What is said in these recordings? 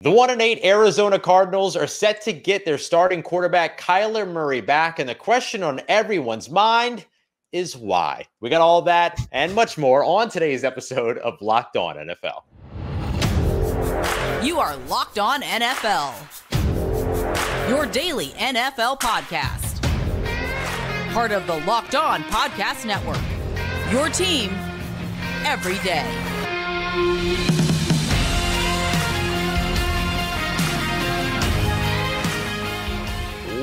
The 1-8 Arizona Cardinals are set to get their starting quarterback Kyler Murray back, and the question on everyone's mind is why. We got all that and much more on today's episode of Locked On NFL. You are Locked On NFL, your daily NFL podcast. Part of the Locked On Podcast Network, your team every day.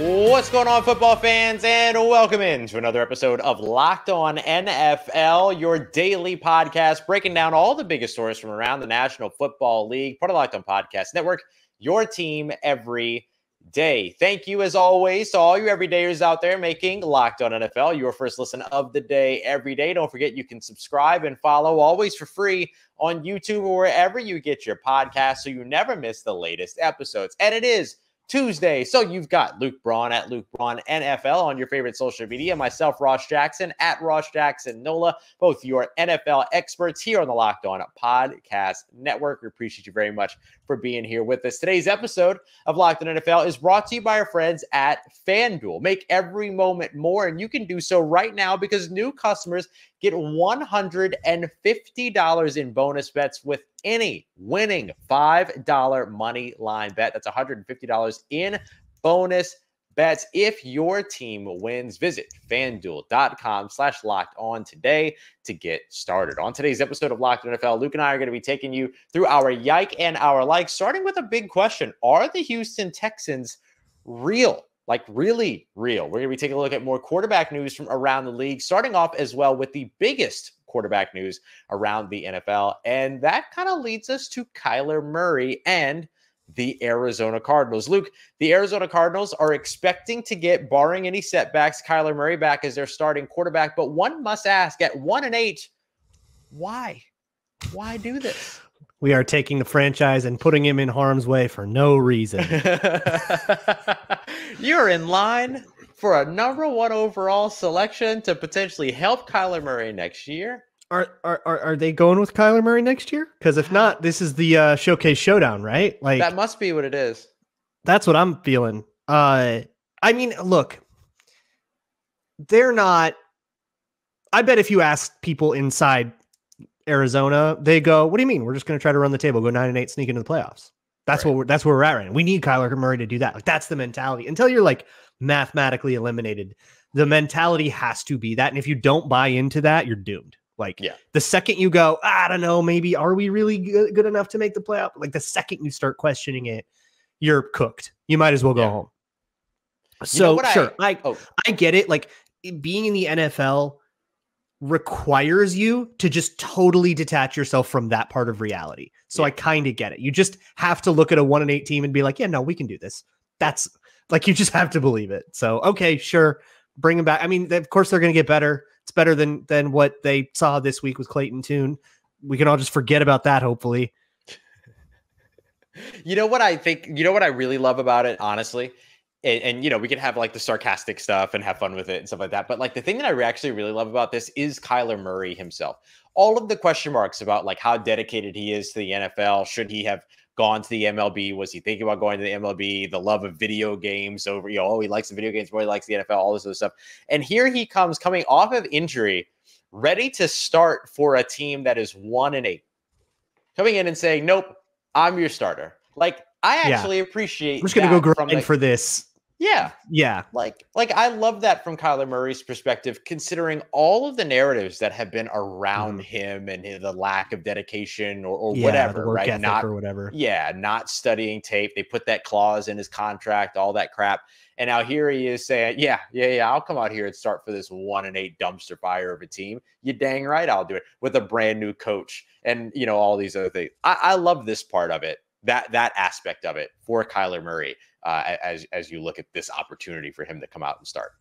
What's going on, football fans, and welcome in to another episode of Locked On NFL, your daily podcast breaking down all the biggest stories from around the National Football League, part of the Locked On Podcast Network, your team every day. Thank you, as always, to all you everydayers out there making Locked On NFL your first listen of the day every day. Don't forget you can subscribe and follow always for free on YouTube or wherever you get your podcasts so you never miss the latest episodes. And it is Tuesday, so you've got Luke Braun at Luke Braun NFL on your favorite social media, myself, Ross Jackson, at Ross Jackson Nola, both your NFL experts here on the Locked On Podcast Network. We appreciate you very much for being here with us. Today's episode of Locked On NFL is brought to you by our friends at FanDuel. Make every moment more, and you can do so right now because new customers get $150 in bonus bets with any winning $5 money line bet. That's $150 in bonus bets if your team wins. Visit FanDuel.com/LockedOn today to get started. On today's episode of Locked On NFL, Luke and I are going to be taking you through our yike and our like, starting with a big question. Are the Houston Texans real? Like really real? We're going to be taking a look at more quarterback news from around the league, starting off as well with the biggest quarterback news around the NFL. And that kind of leads us to Kyler Murray and the Arizona Cardinals. Luke, the Arizona Cardinals are expecting to get, barring any setbacks, Kyler Murray back as their starting quarterback. But one must ask, at 1-8, why? Why do this? We are taking the franchise and putting him in harm's way for no reason. You're in line for a number one overall selection to potentially help Kyler Murray next year. Are they going with Kyler Murray next year? Because if not, this is the showcase showdown, right? Like that must be what it is. That's what I'm feeling. I mean, look, they're not. I bet if you ask people inside Arizona, they go, "What do you mean? We're just going to try to run the table, go 9-8, sneak into the playoffs." That's right. That's where we're at right now. We need Kyler Murray to do that. Like that's the mentality. Until you're like mathematically eliminated, the mentality has to be that. And if you don't buy into that, you're doomed. Like the second you go, I don't know, maybe are we really good enough to make the playoff? Like the second you start questioning it, you're cooked. You might as well go home. So sure, I get it. Like being in the NFL requires you to just totally detach yourself from that part of reality. So I kind of get it. You just have to look at a 1-8 team and be like, yeah, no, we can do this. That's like, you just have to believe it. So, okay, sure. Bring them back. I mean, of course they're going to get better. It's better than what they saw this week with Clayton Tune. We can all just forget about that. Hopefully. You know what I think, you know what I really love about it, honestly, and you know, we can have like the sarcastic stuff and have fun with it and stuff like that. But like the thing that I actually really love about this is Kyler Murray himself. All of the question marks about like how dedicated he is to the NFL. Should he have gone to the MLB? Was he thinking about going to the MLB? The love of video games over, you know, oh, he likes the video games more, he likes the NFL, all this other stuff. And here he comes coming off of injury, ready to start for a team that is 1-8. Coming in and saying, nope, I'm your starter. Like, I actually appreciate I'm just going to go grind for this. Yeah. Yeah. Like I love that from Kyler Murray's perspective, considering all of the narratives that have been around him and the lack of dedication or whatever, work right? ethic Not or whatever. Yeah. Not studying tape. They put that clause in his contract, all that crap. And now here he is saying, yeah, I'll come out here and start for this 1-8 dumpster fire of a team. You dang right I'll do it with a brand new coach and, you know, all these other things. I love this part of it, that aspect of it for Kyler Murray. As you look at this opportunity for him to come out and start.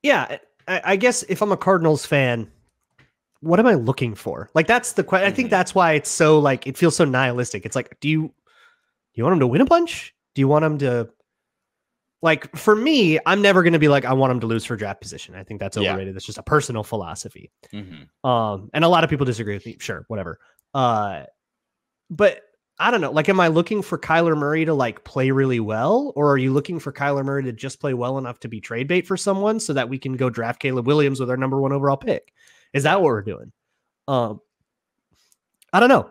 Yeah, I guess if I'm a Cardinals fan, what am I looking for? Like, that's the question. I think that's why it's so, like, it feels so nihilistic. It's like, do you want him to win a bunch? Do you want him to, like, for me, I'm never going to be like, I want him to lose for draft position. I think that's overrated. That's just a personal philosophy. And a lot of people disagree with me. Sure, whatever. But I don't know. Like, am I looking for Kyler Murray to like play really well, or are you looking for Kyler Murray to just play well enough to be trade bait for someone so that we can go draft Caleb Williams with our number 1 overall pick? Is that what we're doing? I don't know.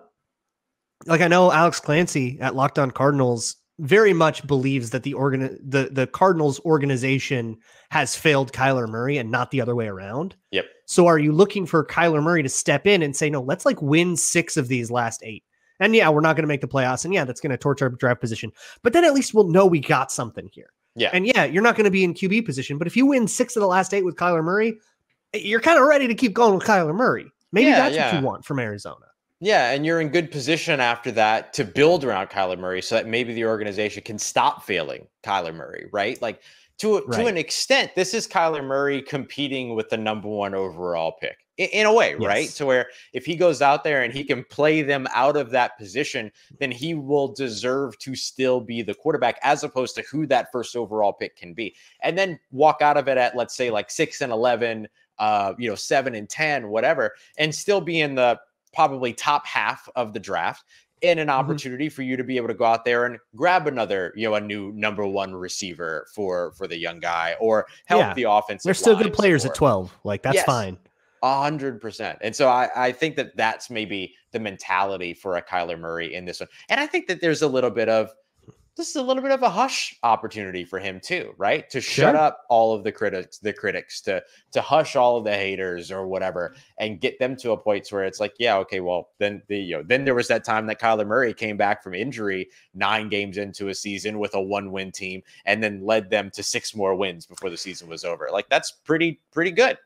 Like, I know Alex Clancy at Locked On Cardinals very much believes that the Cardinals organization has failed Kyler Murray and not the other way around. Yep. So are you looking for Kyler Murray to step in and say, no, let's like win 6 of these last 8? And yeah, we're not going to make the playoffs. And yeah, that's going to torch our draft position. But then at least we'll know we got something here. Yeah. And yeah, you're not going to be in QB position. But if you win 6 of the last 8 with Kyler Murray, you're kind of ready to keep going with Kyler Murray. Maybe that's what you want from Arizona. Yeah, and you're in good position after that to build around Kyler Murray so that maybe the organization can stop failing Kyler Murray, right? Like to an extent, this is Kyler Murray competing with the number 1 overall pick in a way, right? So where if he goes out there and he can play them out of that position, then he will deserve to still be the quarterback as opposed to who that first overall pick can be. And then walk out of it at, let's say, like 6 and 11, 7 and 10, whatever, and still be in the probably top half of the draft, in an opportunity for you to be able to go out there and grab another, a new number 1 receiver for the young guy, or help the offense. They're still good players at 12. Like, that's fine. 100%. And so I think that that's maybe the mentality for a Kyler Murray in this one. And I think that there's a little bit of a hush opportunity for him too, right? To shut up all of the critics, to hush all of the haters or whatever, and get them to a point where it's like, yeah, okay, well, then then there was that time that Kyler Murray came back from injury 9 games into a season with a 1-win team, and then led them to 6 more wins before the season was over. Like, that's pretty good.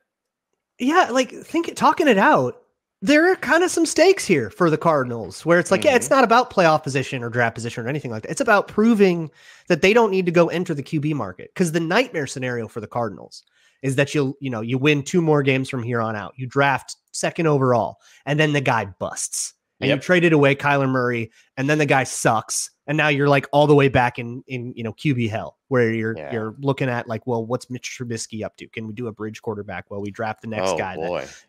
Yeah, like talking it out. There are kind of some stakes here for the Cardinals where it's like, yeah, it's not about playoff position or draft position or anything like that. It's about proving that they don't need to go enter the QB market, because the nightmare scenario for the Cardinals is that you win 2 more games from here on out. You draft 2nd overall, and then the guy busts. And you traded away Kyler Murray, and then the guy sucks. And now you're like all the way back in QB hell, where you're looking at like, well, what's Mitch Trubisky up to? Can we do a bridge quarterback while we draft the next guy?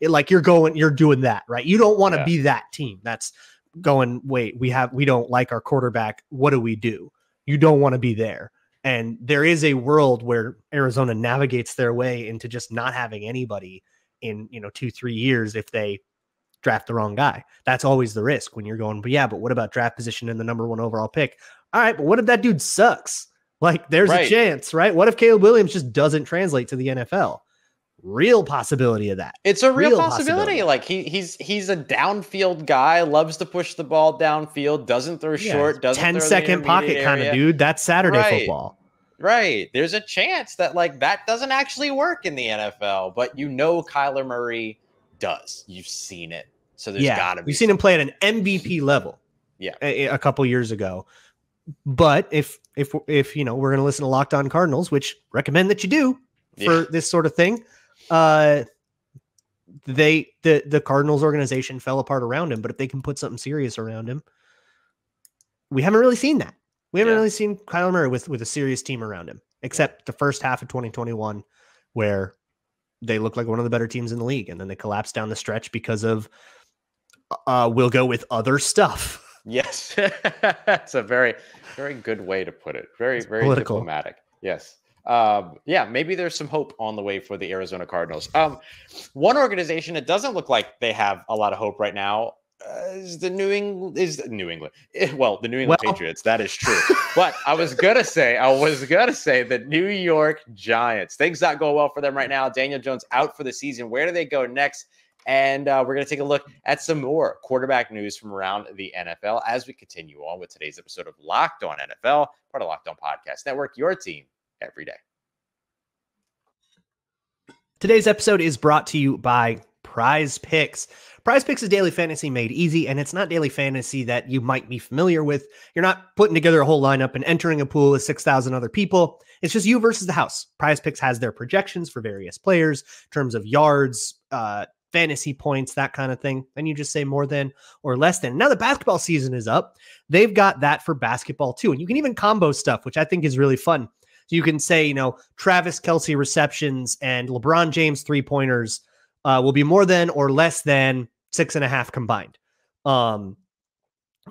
You're doing that, right? You don't want to be that team that's going, wait, we don't like our quarterback. What do we do? You don't want to be there. And there is a world where Arizona navigates their way into just not having anybody in 2-3 years if they draft the wrong guy. That's always the risk when you're going, but what about draft position in the number 1 overall pick? All right, but what if that dude sucks? Like, there's a chance, right? What if Caleb Williams just doesn't translate to the NFL? Real possibility of that. It's a real possibility. Like, he's a downfield guy, loves to push the ball downfield, doesn't throw short, doesn't 10-second pocket kind of dude. That's Saturday football. Right. There's a chance that like that doesn't actually work in the NFL, but Kyler Murray does. You've seen it. So there's got to be. You've seen him play at an MVP level. Yeah. A couple years ago. But if we're going to listen to Locked On Cardinals, which recommend that you do for this sort of thing, the Cardinals organization fell apart around him, but if they can put something serious around him, we haven't really seen that. We haven't really seen Kyler Murray with a serious team around him, except the first half of 2021, where they looked like one of the better teams in the league, and then they collapsed down the stretch because of we'll go with other stuff. Yes. That's a very, very good way to put it. Very, very political. Diplomatic. Yes. Maybe there's some hope on the way for the Arizona Cardinals. One organization that doesn't look like they have a lot of hope right now is the New England Patriots. That is true. But I was gonna say the New York Giants. Things not going well for them right now. Daniel Jones out for the season. Where do they go next? And we're going to take a look at some more quarterback news from around the NFL as we continue on with today's episode of Locked On NFL, part of Locked On Podcast Network, your team every day. Today's episode is brought to you by PrizePicks. PrizePicks is daily fantasy made easy, and it's not daily fantasy that you might be familiar with. You're not putting together a whole lineup and entering a pool of 6,000 other people. It's just you versus the house. PrizePicks has their projections for various players in terms of yards, fantasy points, that kind of thing. And you just say more than or less than. Now the basketball season is up. They've got that for basketball too. And you can even combo stuff, which I think is really fun. So you can say, Travis Kelce receptions and LeBron James 3-pointers will be more than or less than 6.5 combined.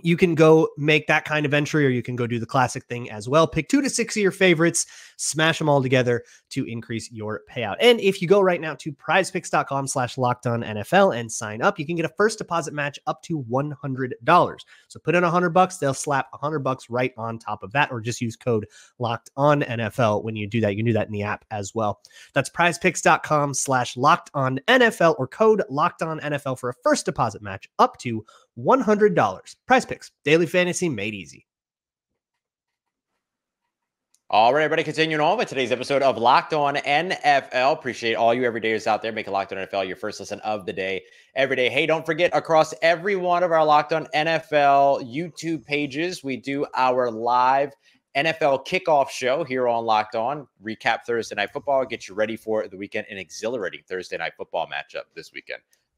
you can go make that kind of entry, or you can go do the classic thing as well. Pick 2 to 6 of your favorites, smash them all together to increase your payout. And if you go right now to prizepicks.com/lockedonnfl and sign up, you can get a first deposit match up to $100. So put in $100, they'll slap $100 right on top of that, or just use code LOCKEDONNFL when you do that. You can do that in the app as well. That's prizepicks.com/lockedonnfl or code LOCKEDONNFL for a first deposit match up to $100. PrizePicks, daily fantasy made easy. All right, everybody, continuing on with today's episode of Locked On NFL. Appreciate all you everydayers out there making Locked On NFL your first listen of the day every day. Hey, don't forget, across every one of our Locked On NFL YouTube pages, we do our live NFL kickoff show here on Locked On. Recap Thursday Night Football, get you ready for the weekend, an exhilarating Thursday Night Football matchup this week.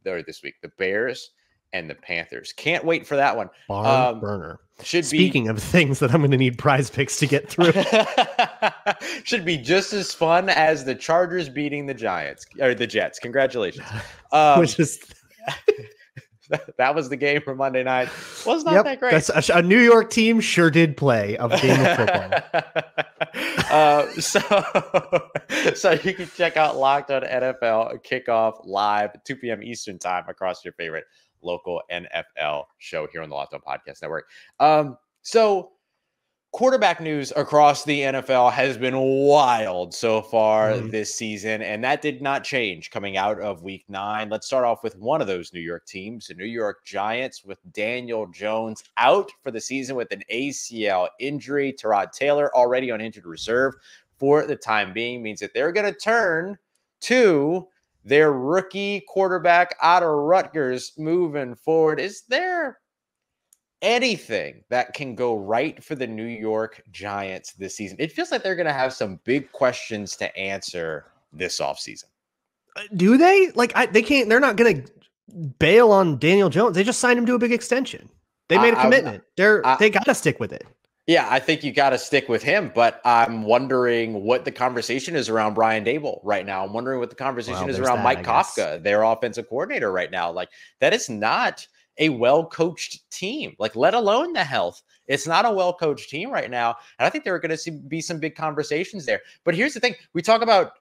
The Bears and the Panthers. Can't wait for that one. Barn burner. Speaking of things that I'm going to need Prize Picks to get through. Should be just as fun as the Chargers beating the Giants or the Jets. Congratulations. Which is that was the game for Monday night. Was not that great. That's a New York team sure did play a game of football. So you can check out Locked On NFL kickoff live 2 p.m. Eastern time across your favorite local NFL show here on the Locked On Podcast Network. So quarterback news across the NFL has been wild so far this season, and that did not change coming out of week 9. Let's start off with one of those New York teams, the New York Giants, with Daniel Jones out for the season with an ACL injury. Tyrod Taylor already on injured reserve for the time being, means that they're going to turn to their rookie quarterback out of Rutgers moving forward. Is there anything that can go right for the New York Giants this season? It feels like they're going to have some big questions to answer this offseason. Do they? They can't. They're not going to bail on Daniel Jones. They just signed him to a big extension. They made a commitment. They got to stick with it. Yeah, I think you got to stick with him, but I'm wondering what the conversation is around Brian Daboll right now. I'm wondering what the conversation is around Mike Kafka, their offensive coordinator right now. Like, that is not a well-coached team, let alone the health. It's not a well-coached team right now, and I think there are going to be some big conversations there. But here's the thing. We talk about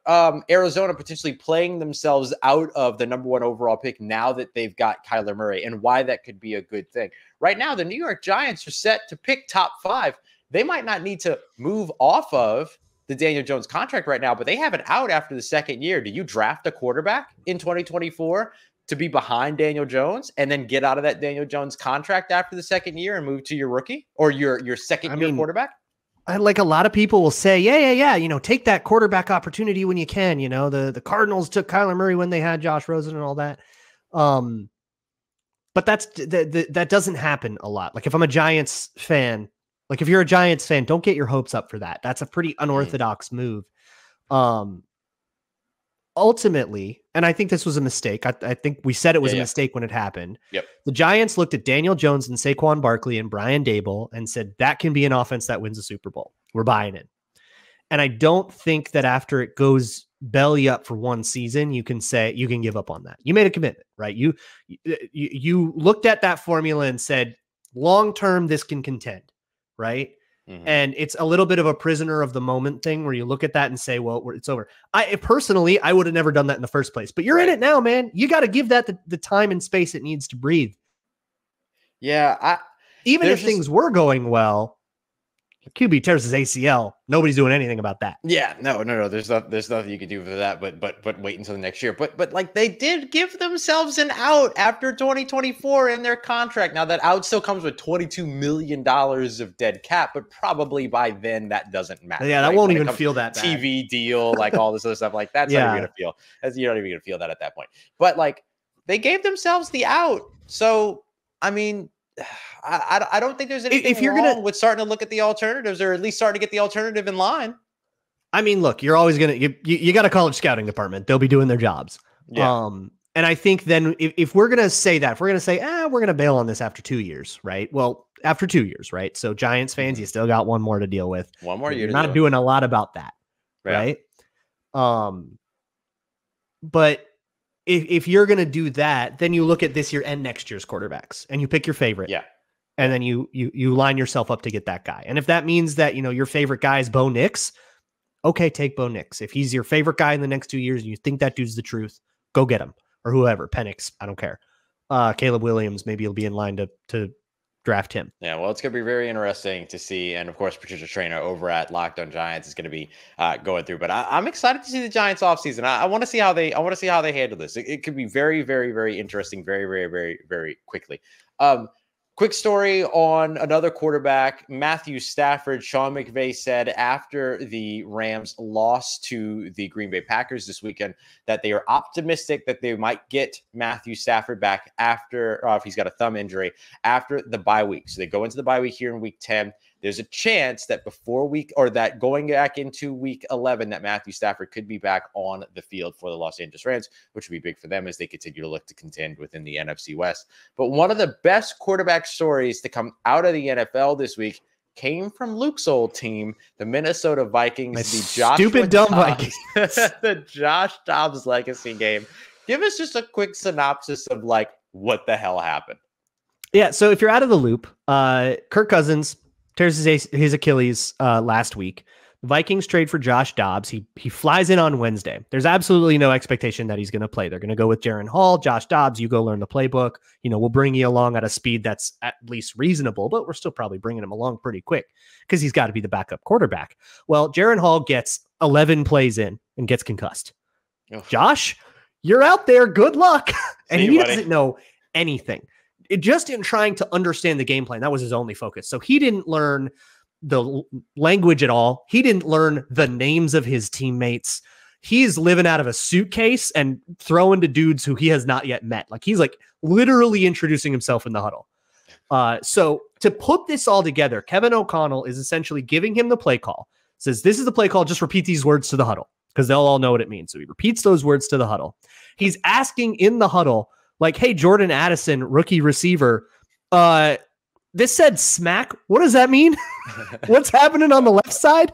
Arizona potentially playing themselves out of the number 1 overall pick now that they've got Kyler Murray, and why that could be a good thing. Right now, the New York Giants are set to pick top 5. They might not need to move off of the Daniel Jones contract right now, but they have an out after the second year. Do you draft a quarterback in 2024 to be behind Daniel Jones and then get out of that Daniel Jones contract after the second year and move to your rookie or your second year quarterback? Like a lot of people will say, yeah, take that quarterback opportunity when you can. The Cardinals took Kyler Murray when they had Josh Rosen and all that. But that doesn't happen a lot. Like, if I'm a Giants fan, if you're a Giants fan, don't get your hopes up for that. That's a pretty unorthodox move. Ultimately, and I think this was a mistake. I think we said it was a mistake when it happened. Yep. The Giants looked at Daniel Jones and Saquon Barkley and Brian Daboll and said, that can be an offense that wins a Super Bowl. We're buying it. And I don't think that after it goes belly up for one season, you can say you can give up on that. You made a commitment, right? You looked at that formula and said, long-term, this can contend, right? Mm-hmm. And it's a little bit of a prisoner of the moment thing where you look at that and say, well, it's over. I would have never done that in the first place, but you're in it now, man. You got to give that the time and space it needs to breathe. Yeah. Even if things were going well, QB tears his ACL. Nobody's doing anything about that. Yeah, no. There's nothing you can do for that, but wait until the next year. But they did give themselves an out after 2024 in their contract. Now that out still comes with $22 million of dead cap, but probably by then that doesn't matter. Yeah, that won't even feel that bad. TV deal, all this other stuff, that's not even gonna feel. You're not even gonna feel that at that point. But they gave themselves the out. So I mean, I don't think there's anything wrong with starting to look at the alternatives, or at least starting to get the alternative in line. I mean, look, you're always going to, you got a college scouting department. They'll be doing their jobs. Yeah. And I think then if we're going to say that, if we're going to say, we're going to bail on this after 2 years, right? Well, after 2 years, right? So Giants fans, you still got one more to deal with. One more year. You're not doing a lot about that. Right. But if you're going to do that, then you look at this year and next year's quarterbacks and you pick your favorite. Yeah. And then you line yourself up to get that guy. And if that means that, your favorite guy is Bo Nix, okay, take Bo Nix. If he's your favorite guy in the next 2 years and you think that dude's the truth, go get him, or whoever. Penix, I don't care. Caleb Williams, maybe you'll be in line to draft him. Yeah, well, it's going to be very interesting to see. And of course, Patricia Traynor over at Locked On Giants is going to be going through. But I'm excited to see the Giants offseason. I want to see how they handle this. It could be very, very, very interesting, very, very, very, very quickly. Quick story on another quarterback, Matthew Stafford. Sean McVay said after the Rams lost to the Green Bay Packers this weekend that they are optimistic that they might get Matthew Stafford back after, if he's got a thumb injury, after the bye week. So they go into the bye week here in week 10. There's a chance that that going back into week 11, that Matthew Stafford could be back on the field for the Los Angeles Rams, which would be big for them as they continue to look to contend within the NFC West. But one of the best quarterback stories to come out of the NFL this week came from Luke's old team, the Minnesota Vikings, Vikings. The Josh Dobbs legacy game. Give us just a quick synopsis of what the hell happened. Yeah, so if you're out of the loop, Kirk Cousins tears his Achilles last week. The Vikings trade for Josh Dobbs. He flies in on Wednesday. There's absolutely no expectation that he's going to play. They're going to go with Jaren Hall, Josh Dobbs. You go learn the playbook. We'll bring you along at a speed that's at least reasonable, but we're still probably bringing him along pretty quick because he's got to be the backup quarterback. Well, Jaren Hall gets 11 plays in and gets concussed. Oh. Josh, you're out there. Good luck. And he doesn't know anything. Just in trying to understand the game plan, that was his only focus. So he didn't learn the language at all. He didn't learn the names of his teammates. He's living out of a suitcase and throwing to dudes who he has not yet met. He's literally introducing himself in the huddle. So to put this all together, Kevin O'Connell is essentially giving him the play call. Says, this is the play call. Just repeat these words to the huddle because they'll all know what it means. So he repeats those words to the huddle. He's asking in the huddle, hey, Jordan Addison, rookie receiver, this said smack. What does that mean? What's happening on the left side?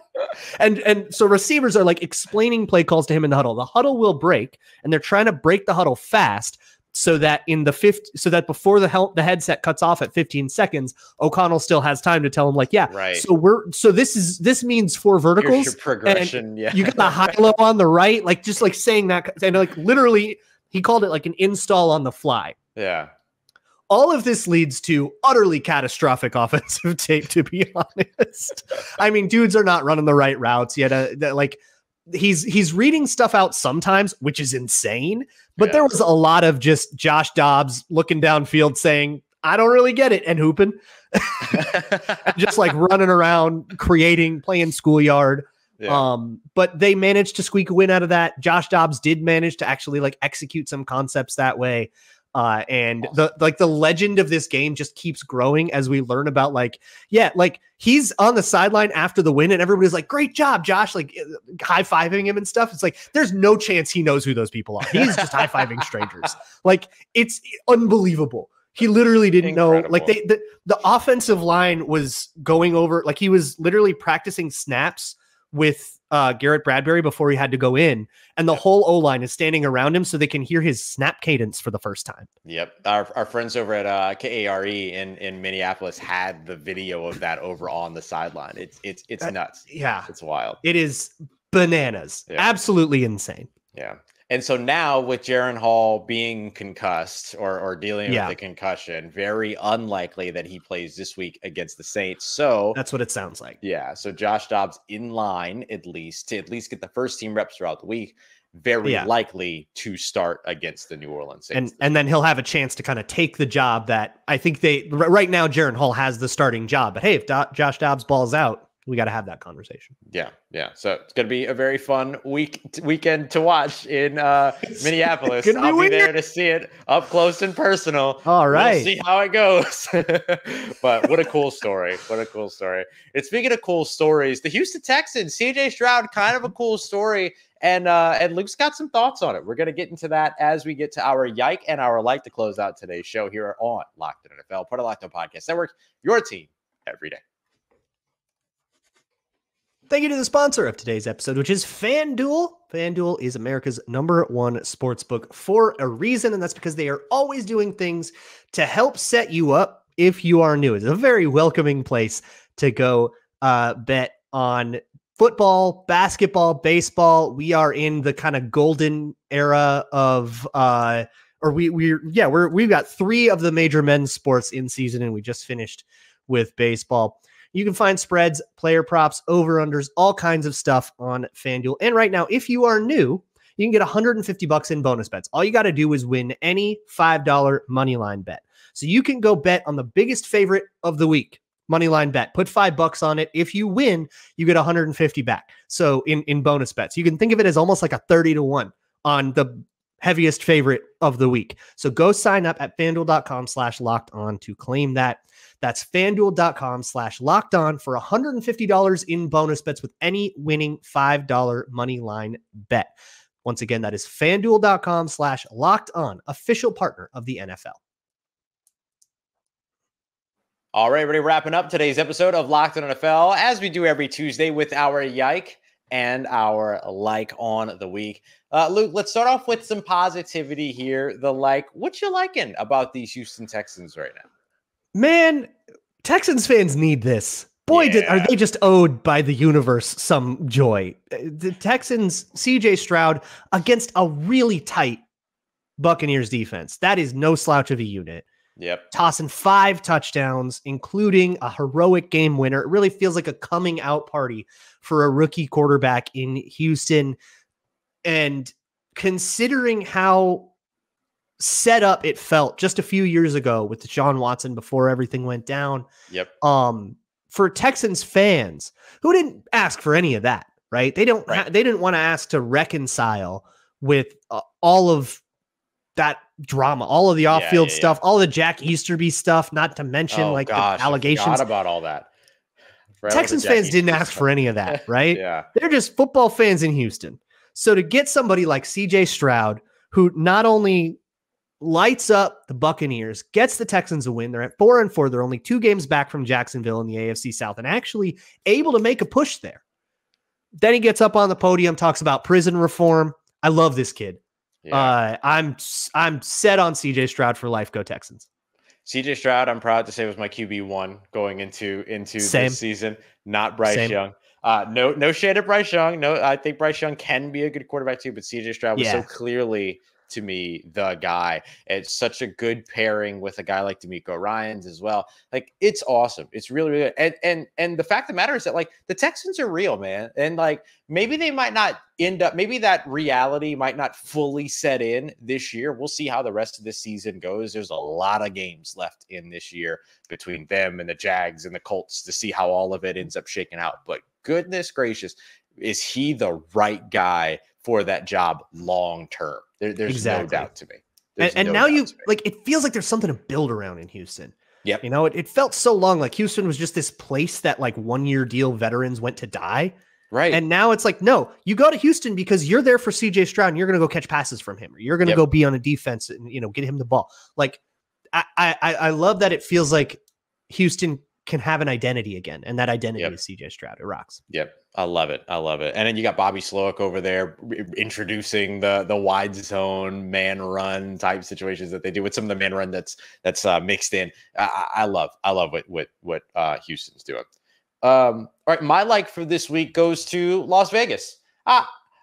And so receivers are explaining play calls to him in the huddle. The huddle will break, and they're trying to break the huddle fast so that before the headset cuts off at 15 seconds, O'Connell still has time to tell him right. So this means 4 verticals. Here's your progression. Yeah. You got the high-low on the right, just saying that, and literally. He called it an install on the fly. Yeah. All of this leads to utterly catastrophic offensive tape, to be honest. I mean, dudes are not running the right routes yet. He's reading stuff out sometimes, which is insane. But there was a lot of just Josh Dobbs looking downfield saying, I don't really get it, and hooping. And just running around, playing schoolyard. Yeah. But they managed to squeak a win out of that. Josh Dobbs did manage to actually execute some concepts that way. And awesome. The legend of this game just keeps growing as we learn about he's on the sideline after the win and everybody's great job, Josh, high-fiving him and stuff. It's there's no chance he knows who those people are. He's just high-fiving strangers. It's unbelievable. He literally didn't know. The offensive line was going over, he was literally practicing snaps with Garrett Bradbury before he had to go in, and the whole O-line is standing around him so they can hear his snap cadence for the first time. Yep. Our friends over at KARE in Minneapolis had the video of that over on the sideline. It's nuts. Yeah. It's wild. It is bananas. Yeah. Absolutely insane. Yeah. And so now with Jaren Hall being concussed or dealing with the concussion, very unlikely that he plays this week against the Saints. So that's what it sounds like. Yeah. So Josh Dobbs in line to at least get the first team reps throughout the week. Very likely to start against the New Orleans Saints. And then he'll have a chance to kind of take the job that I think right now, Jaren Hall has the starting job. But hey, if Josh Dobbs balls out, we got to have that conversation. Yeah. So it's going to be a very fun weekend to watch in Minneapolis. I'll be there to see it up close and personal. All right. We'll see how it goes. But what a cool story. And speaking of cool stories, the Houston Texans, CJ Stroud, kind of a cool story. And Luke's got some thoughts on it. We're going to get into that as we get to our Yike and our Like to close out today's show here on Locked On NFL, part of Locked On Podcast Network, your team every day. Thank you to the sponsor of today's episode, which is FanDuel. FanDuel is America's #1 sportsbook for a reason, and that's because they are always doing things to help set you up if you are new. It's a very welcoming place to go bet on football, basketball, baseball. We are in the kind of golden era of we've got 3 of the major men's sports in season, and we just finished with baseball. You can find spreads, player props, over-unders, all kinds of stuff on FanDuel. And right now, if you are new, you can get $150 in bonus bets. All you got to do is win any $5 moneyline bet. So you can go bet on the biggest favorite of the week, moneyline bet. Put $5 on it. If you win, you get 150 back. So in bonus bets, you can think of it as almost like a 30-1 on the heaviest favorite of the week. So go sign up at FanDuel.com/lockedon to claim that. That's FanDuel.com/lockedon for $150 in bonus bets with any winning $5 money line bet. Once again, that is FanDuel.com/lockedon, official partner of the NFL. All right, everybody, wrapping up today's episode of Locked On NFL, as we do every Tuesday with our Yike and our Like on the week. Luke, let's start off with some positivity here. The like, what you liking about these Houston Texans right now? Man, Texans fans need this. Boy, are they just owed by the universe some joy. The Texans, CJ Stroud, against a really tight Buccaneers defense. That is no slouch of a unit. Yep. Tossing 5 touchdowns, including a heroic game winner. It really feels like a coming out party for a rookie quarterback in Houston. And considering how set up it felt just a few years ago with Deshaun Watson before everything went down. Yep. For Texans fans who didn't ask for any of that, right? They didn't want to ask to reconcile with all of that drama, all of the off-field stuff, all the Jack Easterby stuff, not to mention the allegations. I forgot about all that. Texans fans didn't ask for any of that, right? Yeah. They're just football fans in Houston. So to get somebody like CJ Stroud, who not only lights up the Buccaneers, gets the Texans a win. They're at 4-4. They're only 2 games back from Jacksonville in the AFC South and actually able to make a push there. Then he gets up on the podium, talks about prison reform. I love this kid. Yeah. I'm set on CJ Stroud for life. Go Texans. CJ Stroud, I'm proud to say, was my QB1 going into this season, not Bryce Young. No shade at Bryce Young. No, I think Bryce Young can be a good quarterback too, but CJ Stroud was so clearly, to me, the guy. It's such a good pairing with a guy like D'Amico Ryans as well. Like, it's awesome. It's really, really good. And the fact of the matter is that, like, the Texans are real, man. And like, maybe they might not maybe that reality might not fully set in this year. We'll see how the rest of this season goes. There's a lot of games left in this year between them and the Jags and the Colts to see how all of it ends up shaking out. But goodness gracious, is he the right guy for that job long term? There's no doubt to me. And now it feels like there's something to build around in Houston. Yep. You know, it felt so long like Houston was just this place that like 1-year deal veterans went to die. Right. And now it's like, no, you go to Houston because you're there for CJ Stroud and you're going to go catch passes from him, or you're going to go be on a defense and, you know, get him the ball. Like, I love that it feels like Houston can have an identity again. And that identity is CJ Stroud. It rocks. Yep. I love it. And then you got Bobby Slowick over there introducing the wide zone man run type situations that they do with some of the man run that's mixed in. I love what Houston's doing. All right, my like for this week goes to Las Vegas.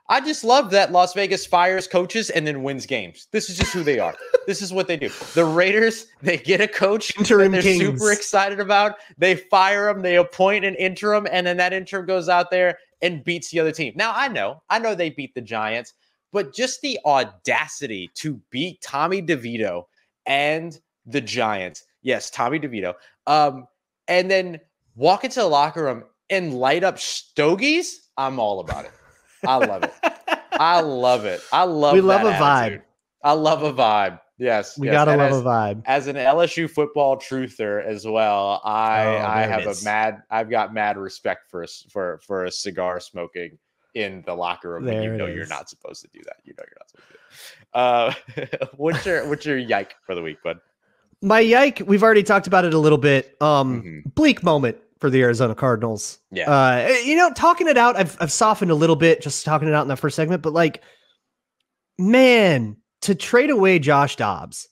I just love that Las Vegas fires coaches and then wins games. This is just who they are. This is what they do. The Raiders, they get a coach interim that they're kings. Super excited about. They fire him, they appoint an interim, and then that interim goes out there and beats the other team. Now, I know they beat the Giants, but just the audacity to beat Tommy DeVito and the Giants. Yes, Tommy DeVito. And then walk into the locker room and light up stogies. I'm all about it. I love it. I love it. We love a vibe. I love a vibe. Yes. We gotta love a vibe. As an LSU football truther as well, I've got mad respect for a cigar smoking in the locker room. You're not supposed to do that. You're not supposed to do that. What's your yike for the week, bud? My yike, we've already talked about it a little bit. Bleak moment for the Arizona Cardinals. Yeah. Talking it out, I've softened a little bit just talking it out in that first segment, but like, man, to trade away Josh Dobbs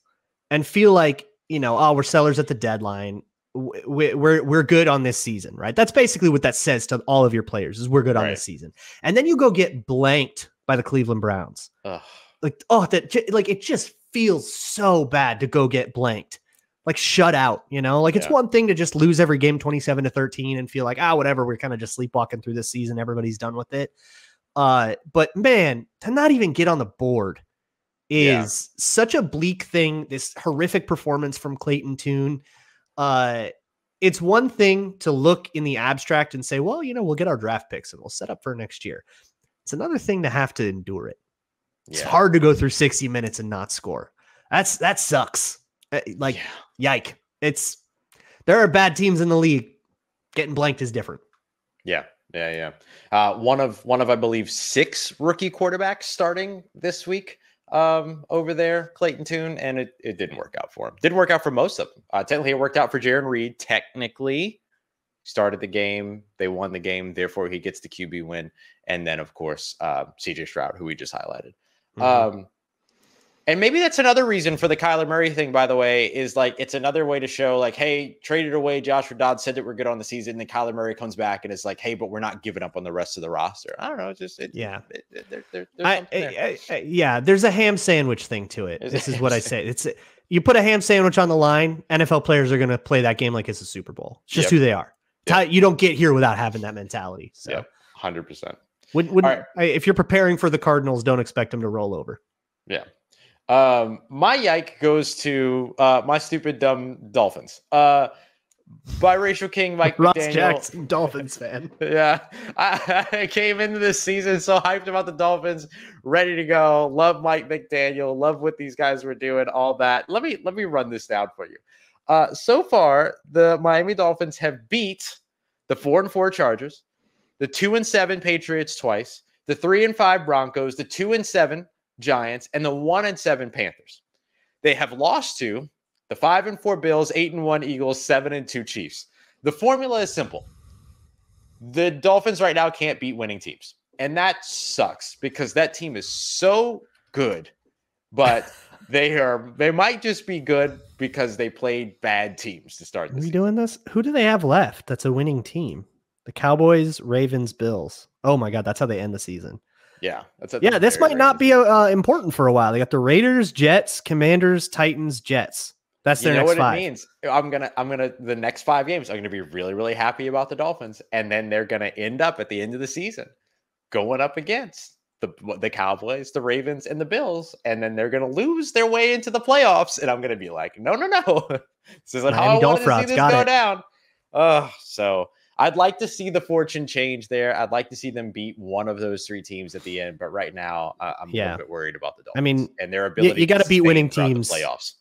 and feel like we're sellers at the deadline. We're good on this season, right? That's basically what that says to all of your players is we're good on this season. And then you go get blanked by the Cleveland Browns. Ugh. It just feels so bad to go get blanked, like shut out, it's one thing to just lose every game 27-13 and feel like, whatever, we're kind of just sleepwalking through this season. Everybody's done with it. But man, to not even get on the board is such a bleak thing. This horrific performance from Clayton Tune. It's one thing to look in the abstract and say, well, we'll get our draft picks and we'll set up for next year. It's another thing to have to endure it. It's hard to go through 60 minutes and not score. That sucks. Yike. There are bad teams in the league. Getting blanked is different. Yeah. One of, I believe, 6 rookie quarterbacks starting this week over there, Clayton Tune, and it didn't work out for him. Didn't work out for most of them. Technically, it worked out for Jaron Reed. Technically, started the game. They won the game. Therefore, he gets the QB win. And then, of course, CJ Stroud, who we just highlighted. And maybe that's another reason for the Kyler Murray thing, by the way, is it's another way to show hey, traded away Joshua Dobbs, said that we're good on the season. And then Kyler Murray comes back and it's hey, but we're not giving up on the rest of the roster. I don't know. There's a ham sandwich thing to it. This is what I say. You put a ham sandwich on the line, NFL players are going to play that game like it's a Super Bowl. It's just who they are. You don't get here without having that mentality. So 100%. If you're preparing for the Cardinals, don't expect them to roll over. Yeah. My yike goes to my stupid dumb Dolphins. Biracial King Mike Ross McDaniel, Jackson, Dolphins fan. Yeah, I came into this season so hyped about the Dolphins, ready to go. Love Mike McDaniel, love what these guys were doing, all that. Let me run this down for you. So far, the Miami Dolphins have beat the 4-4 Chargers, the 2-7 Patriots twice, the 3-5 Broncos, the 2-7 Giants, and the 1-7 Panthers. They have lost to the 5-4 Bills, 8-1 Eagles, 7-2 Chiefs. The formula is simple. The Dolphins right now can't beat winning teams. And that sucks because that team is so good, but they might just be good because they played bad teams to start the season. Are you doing this? Who do they have left that's a winning team? The Cowboys, Ravens, Bills. Oh my God, that's how they end the season. Yeah. This might not be important for a while. They got the Raiders, Jets, Commanders, Titans, Jets. That's their next 5. You know what it means? I'm gonna the next 5 games, I'm gonna be really, really happy about the Dolphins. And then they're gonna end up at the end of the season going up against the Cowboys, the Ravens, and the Bills. And then they're gonna lose their way into the playoffs. And I'm gonna be like, no. This isn't how I wanted to see this go down. So I'd like to see the fortune change there. I'd like to see them beat one of those 3 teams at the end. But right now, I'm a little bit worried about the Dolphins. And their ability you got to beat winning teams. Playoffs.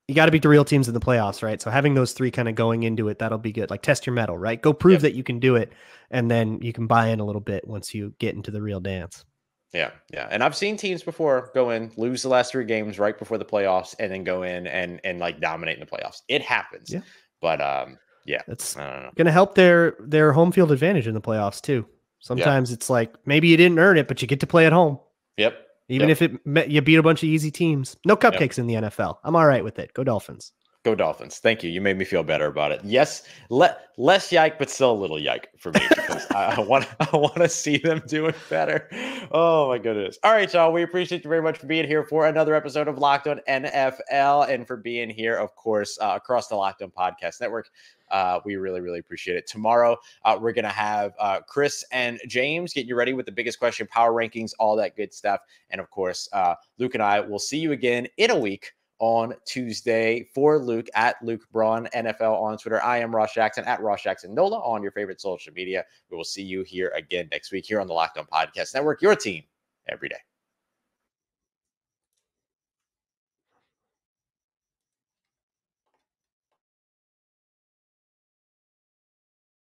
You got to beat the real teams in the playoffs, right? So having those 3 kind of going into it, that'll be good. Test your mettle, right? Go prove that you can do it. And then you can buy in a little bit once you get into the real dance. Yeah. And I've seen teams before go in, lose the last 3 games right before the playoffs, and then go in and dominate in the playoffs. It happens. Yeah. But, it's going to help their home field advantage in the playoffs too. Sometimes it's maybe you didn't earn it, but you get to play at home. Yep. Even if you beat a bunch of easy teams. No cupcakes in the NFL. I'm all right with it. Go Dolphins. Go Dolphins. Thank you. You made me feel better about it. Yes, less yike, but still a little yike for me because I want to see them doing better. Oh my goodness. All right, y'all. We appreciate you very much for being here for another episode of Locked On NFL and for being here, of course, across the Locked On Podcast Network. We really, really appreciate it. Tomorrow, we're going to have Chris and James getting you ready with the biggest question, power rankings, all that good stuff. And of course, Luke and I will see you again in a week on Tuesday. For Luke, at Luke Braun NFL on Twitter. I am Ross Jackson, at Ross Jackson Nola on your favorite social media. We will see you here again next week here on the Locked On Podcast Network, your team every day.